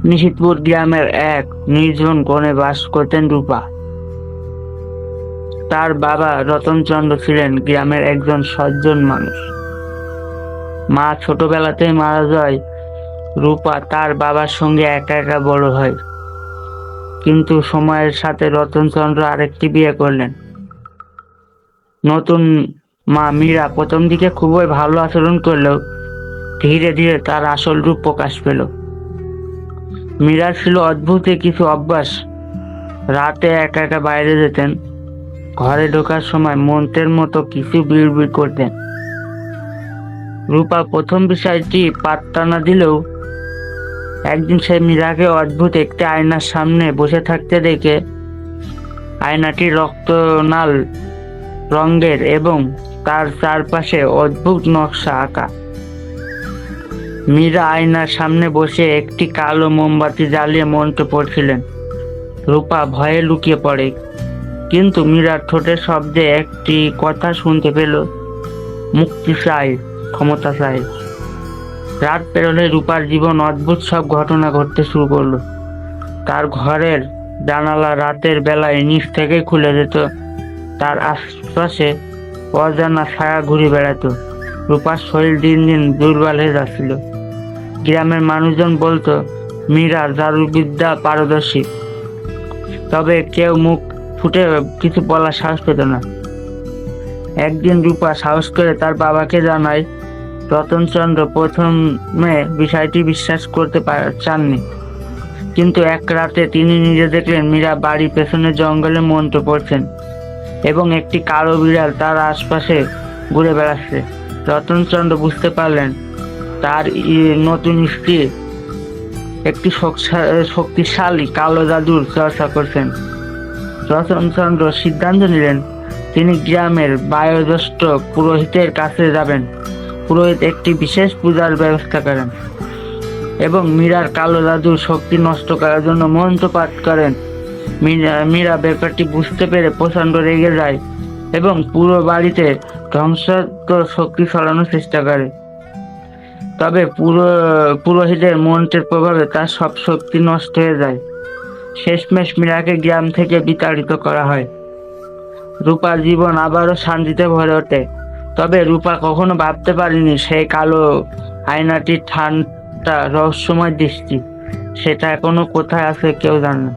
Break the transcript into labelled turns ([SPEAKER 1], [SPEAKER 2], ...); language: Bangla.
[SPEAKER 1] নিশিতপুর গ্রামের এক নির্জন কোণে বাস করতেন রূপা। তার বাবা রতনচন্দ্র ছিলেন গ্রামের একজন সজ্জন মানুষ। মা ছোটবেলাতেই মারা যায়। রূপা তার বাবার সঙ্গে একা একা বড় হয়। কিন্তু সময়ের সাথে রতনচন্দ্র আরেকটি বিয়ে করলেন। নতুন মা মীরা প্রথম দিকে খুবই ভালো আচরণ করলেও ধীরে ধীরে তার আসল রূপ প্রকাশ পেল। মীরার ছিল অদ্ভুত কিছু অভ্যাস। রাতে একা একা বাইরে যেতেন, ঘরে ঢোকার সময় মন্ত্রের মতো কিছু বিড়বিড় করতেন। রূপা প্রথম বিষয়টি পাত্তা না দিলেও একদিন সে মীরাকে অদ্ভুত একটি আয়নার সামনে বসে থাকতে দেখে। আয়নাটি রক্তনাল রঙের এবং তার চারপাশে অদ্ভুত নকশা আঁকা। মীরা আয়নার সামনে বসে একটি কালো মোমবাতি জ্বালিয়ে মন্ত্র পড়ছিলেন। রূপা ভয়ে লুকিয়ে পড়ে, কিন্তু মীরার ঠোঁটের শব্দে একটি কথা শুনতে পেল, মুক্তি চাই, ক্ষমতা চাই। রাত পেরোলে রূপার জীবন অদ্ভুত সব ঘটনা ঘটতে শুরু করলো। তার ঘরের জানালা রাতের বেলায় নিচ থেকে খুলে যেত, তার আশপাশে অজানা ছায়া ঘুরে বেড়াতো। রূপার শরীর দিন দিন দুর্বল হয়ে যাচ্ছিল। গ্রামের মানুষজন বলতো মীরা জাদুবিদ্যা পারদর্শী, তবে কেউ মুখ ফুটে কিছু বলার সাহস পেত না। একদিন রূপা সাহস করে তার বাবাকে জানায়। রতনচন্দ্র প্রথমে বিষয়টি বিশ্বাস করতে চাননি, কিন্তু এক রাতে তিনি নিজে দেখলেন মীরা বাড়ির পেছনে জঙ্গলে মন্ত্র পড়ছেন এবং একটি কালো বিড়াল তার আশপাশে ঘুরে বেড়াচ্ছে। রতনচন্দ্র বুঝতে পারলেন তার নতুন স্ত্রী একটি শক্তিশালী কালো জাদুর চর্চা করছেন। রতনচন্দ্র সিদ্ধান্ত নিলেন তিনি গ্রামের বয়োজ্যেষ্ঠ পুরোহিতের কাছে যাবেন। পুরোহিত একটি বিশেষ পূজার ব্যবস্থা করেন এবং মীরার কালো জাদুর শক্তি নষ্ট করার জন্য মন্ত্র পাঠ করেন। মীরা ব্যাপারটি বুঝতে পেরে প্রচণ্ড রেগে যায় এবং পুরো বাড়িতে ধ্বংসাত্মক শক্তি ছড়ানোর চেষ্টা করে। তবে পুরোহিতের মন্ত্রের প্রভাবে তার সব শক্তি নষ্ট হয়ে যায়। শেষমেশ মীরাকে গ্রাম থেকে বিতাড়িত করা হয়। রূপার জীবন আবারও শান্তিতে ভরে ওঠে। তবে রূপা কখনো ভাবতে পারেনি সেই কালো আয়নাটির ঠান্ডা রহস্যময় দৃষ্টি সেটা এখনো কোথায় আছে কেউ জানে না।